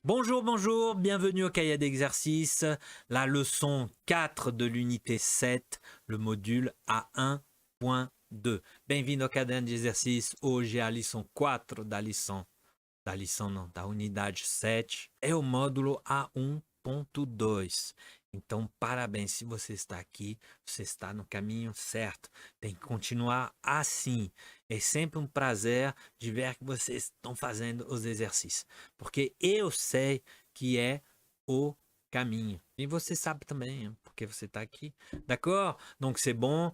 Bonjour, bonjour, bienvenue au cahier d'exercice, la leçon 4 de l'unité 7, le module A1.2. Bem-vindo ao caderno de exercício, hoje é a lição 4 da unidade 7, é o módulo A1.2. Então, parabéns, se você está aqui, você está no caminho certo. Tem que continuar assim. É sempre um prazer de ver que vocês estão fazendo os exercícios, porque eu sei que é o caminho. E você sabe também, porque você está aqui. D'accord? Donc, c'est bon.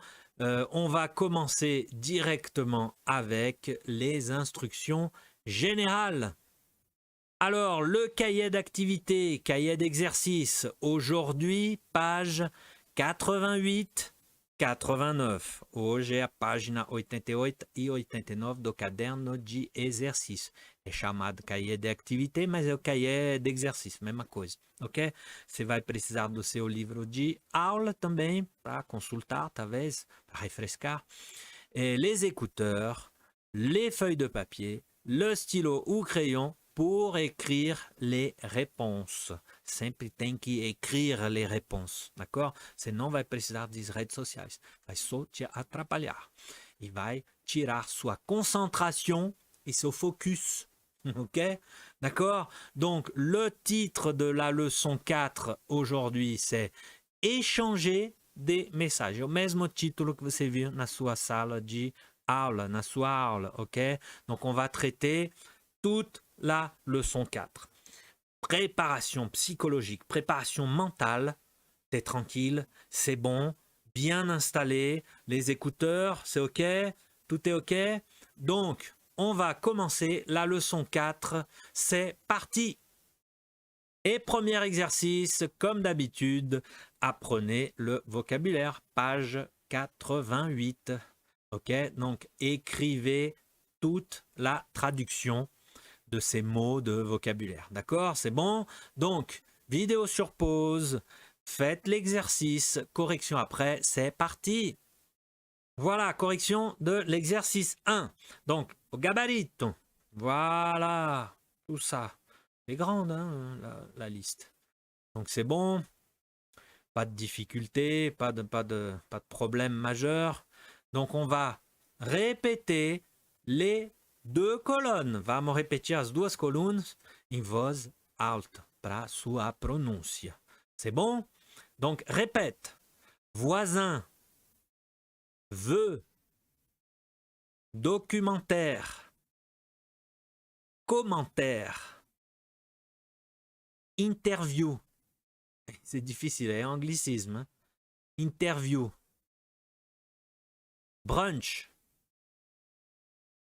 On va commencer directement avec les instructions générales. Alors, le cahier d'activité, cahier d'exercice, aujourd'hui, page 88, 89. Hoje é a página 88 e 89 do caderno de exercício. É chamado cahier d'activité, mas é o cahier d'exercício, mesma coisa, ok? Você vai precisar do seu livro de aula também, para consultar, talvez, para refrescar. Les écouteurs, les feuilles de papier, le stylo ou crayon, pour écrire les réponses. Sempre tem que écrire les réponses, d'accord? Senão vai precisar das redes sociais. Vai só te atrapalhar. E vai tirar sua concentração et seu focus. Ok? D'accord? Donc, le titre de la leçon 4 aujourd'hui, c'est Échanger des messages. É o mesmo título que você viu na sua sala de aula, na sua aula, ok? Donc, on va traiter toute la leçon 4. Préparation psychologique, préparation mentale. T'es tranquille, c'est bon, bien installé, les écouteurs, c'est ok, tout est ok. Donc, on va commencer la leçon 4. C'est parti. Et premier exercice, comme d'habitude, apprenez le vocabulaire, page 88. Ok, donc écrivez toute la traduction de ces mots de vocabulaire. D'accord? C'est bon? Donc, vidéo sur pause, faites l'exercice, correction après, c'est parti. Voilà, correction de l'exercice 1. Donc, au gabarito. Voilà, tout ça. C'est grande, hein, la liste. Donc, c'est bon. Pas de difficulté, pas de problème majeur. Donc, on va répéter les deux colonnes. Vamos repetir as duas colunas em voz alta para sua pronúncia. C'est bon? Donc, répète. Voisin. Veut. Documentaire. Commentaire. Interview. C'est difficile, é anglicisme. Hein? Interview. Brunch.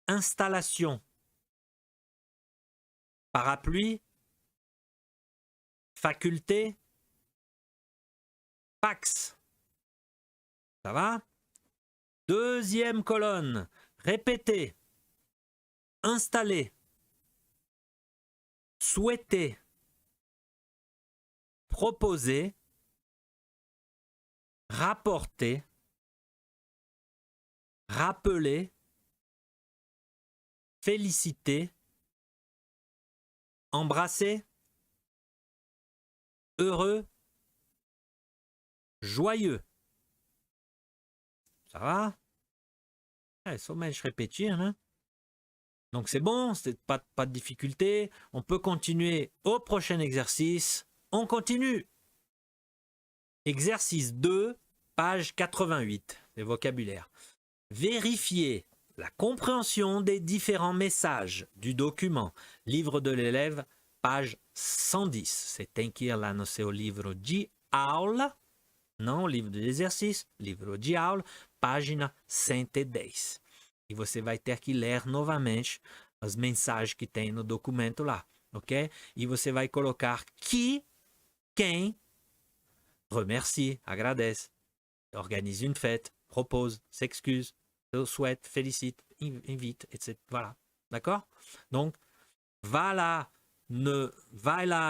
Installation. Parapluie. Faculté. Pax. Ça va? Deuxième colonne. Répétez. Installer. Souhaiter. Proposer. Rapporter. Rappeler. Féliciter. Embrasser. Heureux. Joyeux. Ça va? Só mais repetir, hein? Donc c'est bon, c'est pas de difficulté. On peut continuer au prochain exercice. On continue. Exercice 2, page 88, le vocabulaire. Vérifier la compréhension des différents messages du document. Livre de l'élève, page 110. Você tem que ir lá no seu livro de aula, não livro de exercício, livro de aula, página 110. E você vai ter que ler novamente as mensagens que tem no documento lá, ok? E você vai colocar que, quem, remercie, agradece, organise une fête, propose, s'excuse, souhaite, félicite, invite, etc. Voilà. D'accord? Donc, vai lá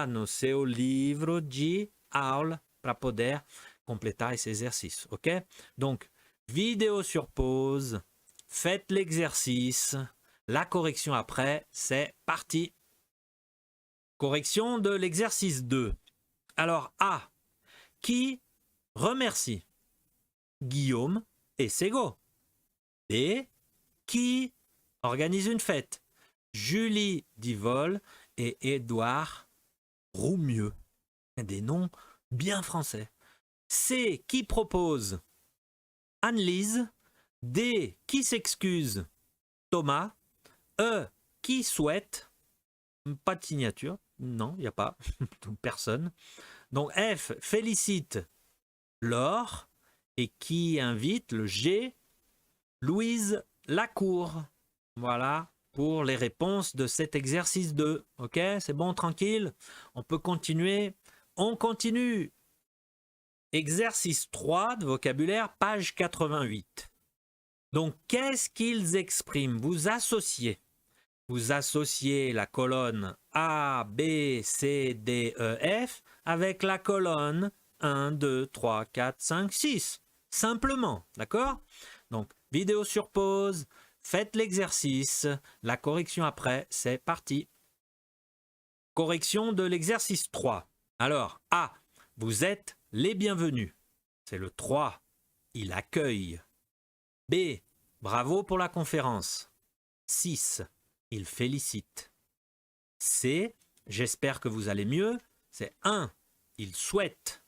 no seu livro de aula para poder compléter esse exercice. Ok? Donc, vidéo sur pause, faites l'exercice, la correction après, c'est parti. Correction de l'exercice 2. Alors, A. Qui remercie Guillaume et Ségo. B. Qui organise une fête Julie Divol et Édouard Roumieux. Des noms bien français. C. Qui propose Anne-Lise. D. Qui s'excuse Thomas. E. Qui souhaite Pas de signature. Non, il n'y a pas. Personne. Donc F. Félicite Laure. Et qui invite le G. Louise Lacour. Voilà pour les réponses de cet exercice 2. Ok, c'est bon, tranquille. On peut continuer. On continue. Exercice 3 de vocabulaire, page 88. Donc, qu'est-ce qu'ils expriment? Vous associez la colonne A, B, C, D, E, F avec la colonne 1, 2, 3, 4, 5, 6. Simplement, d'accord? Donc, vidéo sur pause, faites l'exercice, la correction après, c'est parti. Correction de l'exercice 3. Alors, A, vous êtes les bienvenus. C'est le 3, il accueille. B, bravo pour la conférence. 6, il félicite. C, j'espère que vous allez mieux. C'est 1, il souhaite.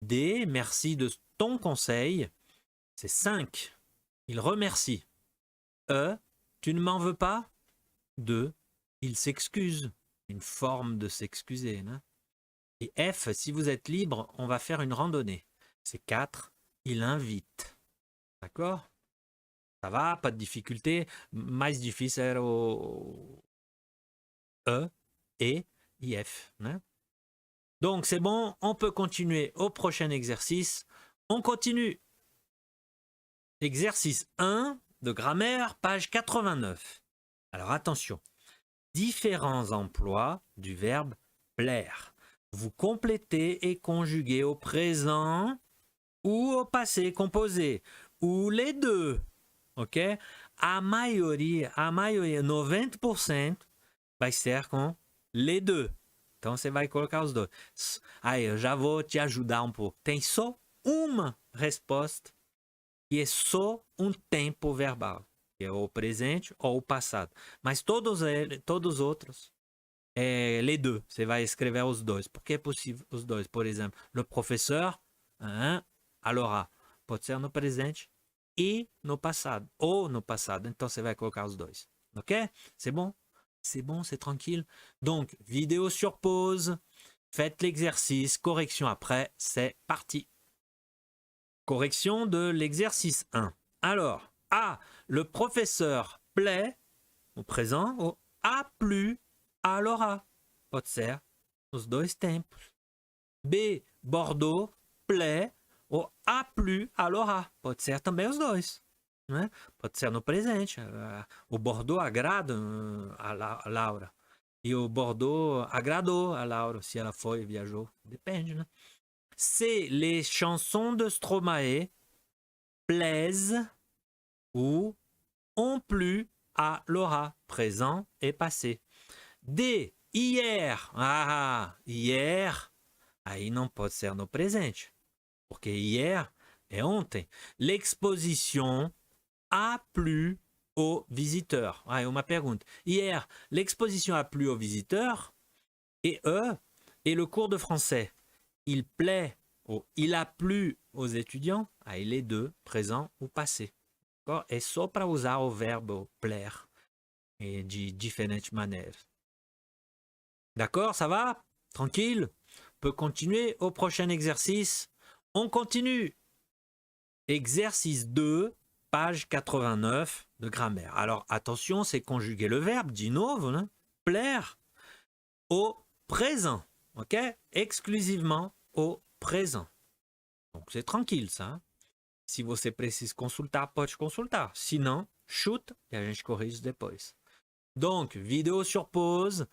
D, merci de ton conseil. C'est 5, il remercie. E, tu ne m'en veux pas. 2, il s'excuse. Une forme de s'excuser. Hein? Et F, si vous êtes libre, on va faire une randonnée. C'est 4, il invite. D'accord? Ça va, pas de difficulté. Mais difficile au E et IF. Hein? Donc c'est bon, on peut continuer au prochain exercice. On continue. Exercice 1 de grammaire, page 89. Alors attention, différents emplois du verbe plaire. Vous complétez et conjuguez au présent ou au passé composé, ou les deux. Ok? A maioria, 90% vai ser com les deux. Então você vai colocar os dois. Aí eu já vou te ajudar um pouco. Tem só uma resposta que é só um tempo verbal, que é o presente ou o passado. Mas todos os outros, les deux. Você vai escrever os dois. Por que é possível os dois? Por exemplo, le professeur, alors, pode ser no presente e no passado. Ou no passado. Então você vai colocar os dois. Ok? C'est bon? C'est bon, c'est tranquille. Donc, vidéo sur pause. Faites l'exercice. Correction après. C'est parti. Correction de l'exercice 1. Alors, A. Le professeur plaît au présent. Ou a plu à Laura. Pode ser os dois tempos. B. Bordeaux plaît ou a plu à Laura. Pode ser também os dois. Né? Pode ser no presente. O Bordeaux agrada a Laura. E o Bordeaux agradou a Laura, se ela foi e viajou. Depende, né? C. Les chansons de Stromae plaisent ou ont plu à Laura. Présent et passé. D. Hier. Hier. Aí não pode ser no presente. Porque hier é ontem. L'exposition a plu aux visiteurs. Aí uma pergunta. Hier, l'exposition a plu aux visiteurs. Et le cours de français. Il plaît ou il a plu aux étudiants. Aí les deux, présent ou passé. É só para usar o verbo plaire et de différentes manières. D'accord, ça va? Tranquille? On peut continuer au prochain exercice. On continue. Exercice 2, page 89 de grammaire. Alors, attention, c'est conjuguer le verbe, de novo, né? Plaire, au présent. Ok? Exclusivement au présent. Donc, c'est tranquille, ça. Hein? Se você precisa consultar, pode consultar. Sinon, chuta e a gente corrige depois. Donc, vidéo sur pause.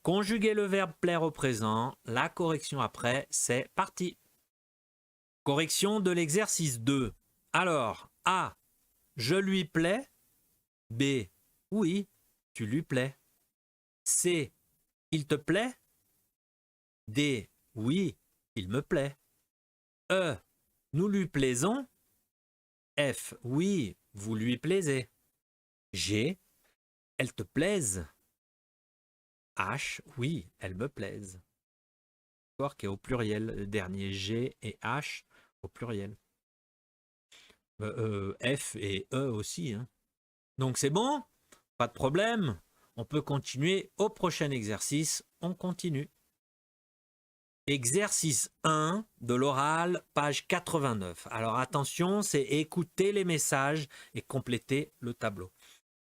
Conjuguer le verbe plaire au présent. La correction après, c'est parti. Correction de l'exercice 2. Alors, A. Je lui plais. B. Oui, tu lui plais. C. Il te plaît. D. Oui, il me plaît. E. Nous lui plaisons. F. Oui, vous lui plaisez. G. Elles te plaisent. H. Oui, elles me plaisent. D'accord, qui est au pluriel. Le dernier G et H au pluriel. F et E aussi. Hein. Donc c'est bon, pas de problème. On peut continuer au prochain exercice. On continue. Exercice 1 de l'oral, page 89. Alors attention, c'est écouter les messages et compléter le tableau.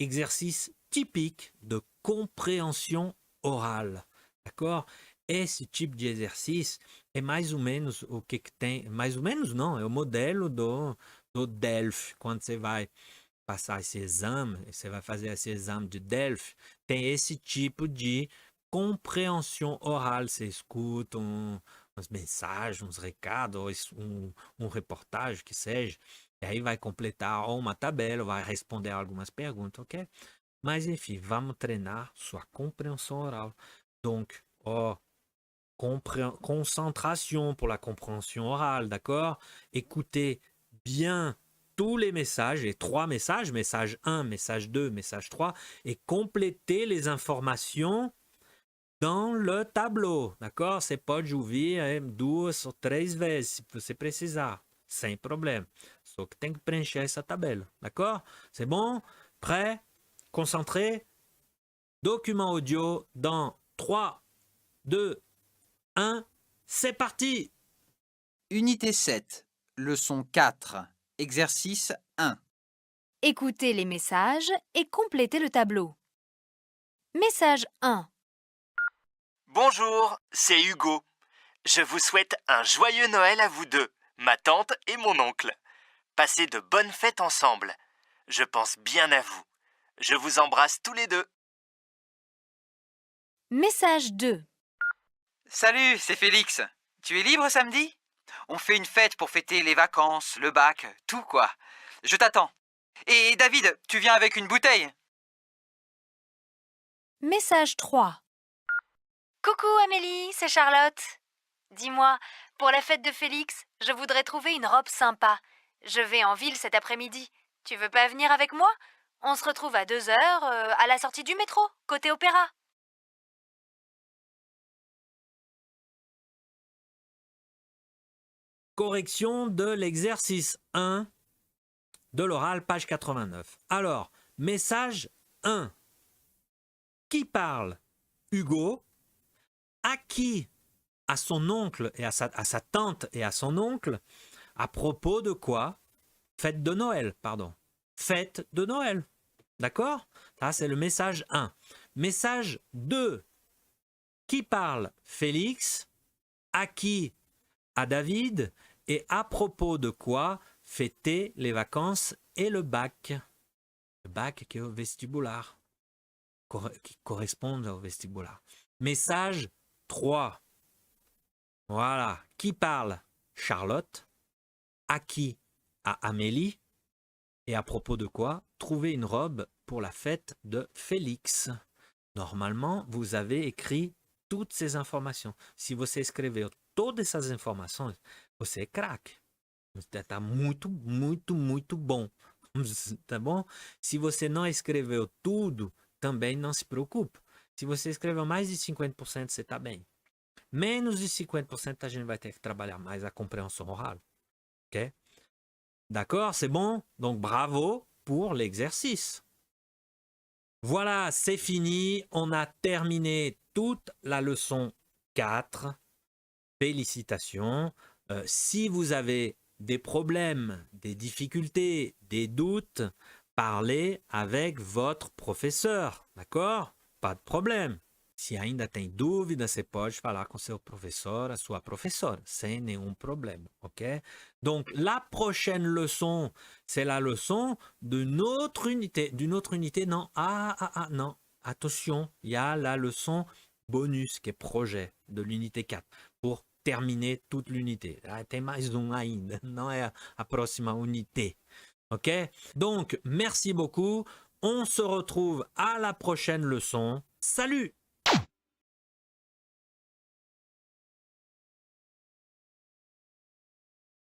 Exercice typique de compréhension orale. D'accord? Esse tipo de exercício é mais ou menos o que tem. Mais ou menos não, é o modelo do DELF. Quando você vai passar esse exame, você vai fazer esse exame de DELF, tem esse tipo de compreensão oral. Você escuta umas mensagens, uns recados, um reportagem que seja, e aí vai completar uma tabela, vai responder algumas perguntas, ok? Mas enfim, vamos treinar sua compreensão oral. Donc, concentration pour la compréhension orale, d'accord? Écoutez bien tous les messages, les 3 messages, message 1, message 2, message 3, et complétez les informations dans le tableau, d'accord? Você pode ouvir 2 ou 3 vezes, se você precisar, sem problème. Só que tem que preencher essa tabela, d'accord? C'est bon? Prêt? Concentré? Document audio dans 3, 2, 1, c'est parti! Unité 7, leçon 4, exercice 1. Écoutez les messages et complétez le tableau. Message 1. Bonjour, c'est Hugo. Je vous souhaite un joyeux Noël à vous deux, ma tante et mon oncle. Passez de bonnes fêtes ensemble. Je pense bien à vous. Je vous embrasse tous les deux. Message 2. Salut, c'est Félix. Tu es libre samedi? On fait une fête pour fêter les vacances, le bac, tout quoi. Je t'attends. Et David, tu viens avec une bouteille? Message 3. Coucou Amélie, c'est Charlotte. Dis-moi, pour la fête de Félix, je voudrais trouver une robe sympa. Je vais en ville cet après-midi. Tu veux pas venir avec moi? On se retrouve à 2h à la sortie du métro, côté opéra. Correction de l'exercice 1 de l'oral, page 89. Alors, message 1. Qui parle? Hugo. À qui? À son oncle et à sa tante et à son oncle. À propos de quoi? Fête de Noël, pardon. Fête de Noël. D'accord? Ça, c'est le message 1. Message 2. Qui parle? Félix. À qui? À David. Et à propos de quoi? Fêter les vacances et le bac. Le bac qui est au vestibular. Qui correspond au vestibular. Message 3. Voilà. Qui parle? Charlotte. À qui? À Amélie. Et à propos de quoi? Trouver une robe pour la fête de Félix. Normalement, vous avez écrit toutes ces informations. Si você escreveu todas essas informações, você é craque. Você está muito, muito, muito bom. Tá bom? Se você não escreveu tudo, também não se preocupe. Se você escreveu mais de 50%, você está bem. Menos de 50%, a gente vai ter que trabalhar mais a compreensão oral. Ok? D'accord? C'est bon? Donc, bravo pour l'exercice. Voilà, c'est fini. On a terminé toute la leçon 4. Félicitations. Si vous avez des problèmes, des difficultés, des doutes, parlez avec votre professeur, d'accord? Pas de problème. Se ainda tem dúvida, você pode falar com seu professeur, a sua professora, sem nenhum problème, ok? Donc, la prochaine leçon, c'est la leçon d'une autre unité. D'une autre unité, non. Non. Attention, il y a la leçon bonus, qui est projet de l'unité 4, pour terminer toute l'unité. Tem mais ainda, não é a próxima unité. Ok? Donc, merci beaucoup. On se retrouve à la prochaine leçon. Salut!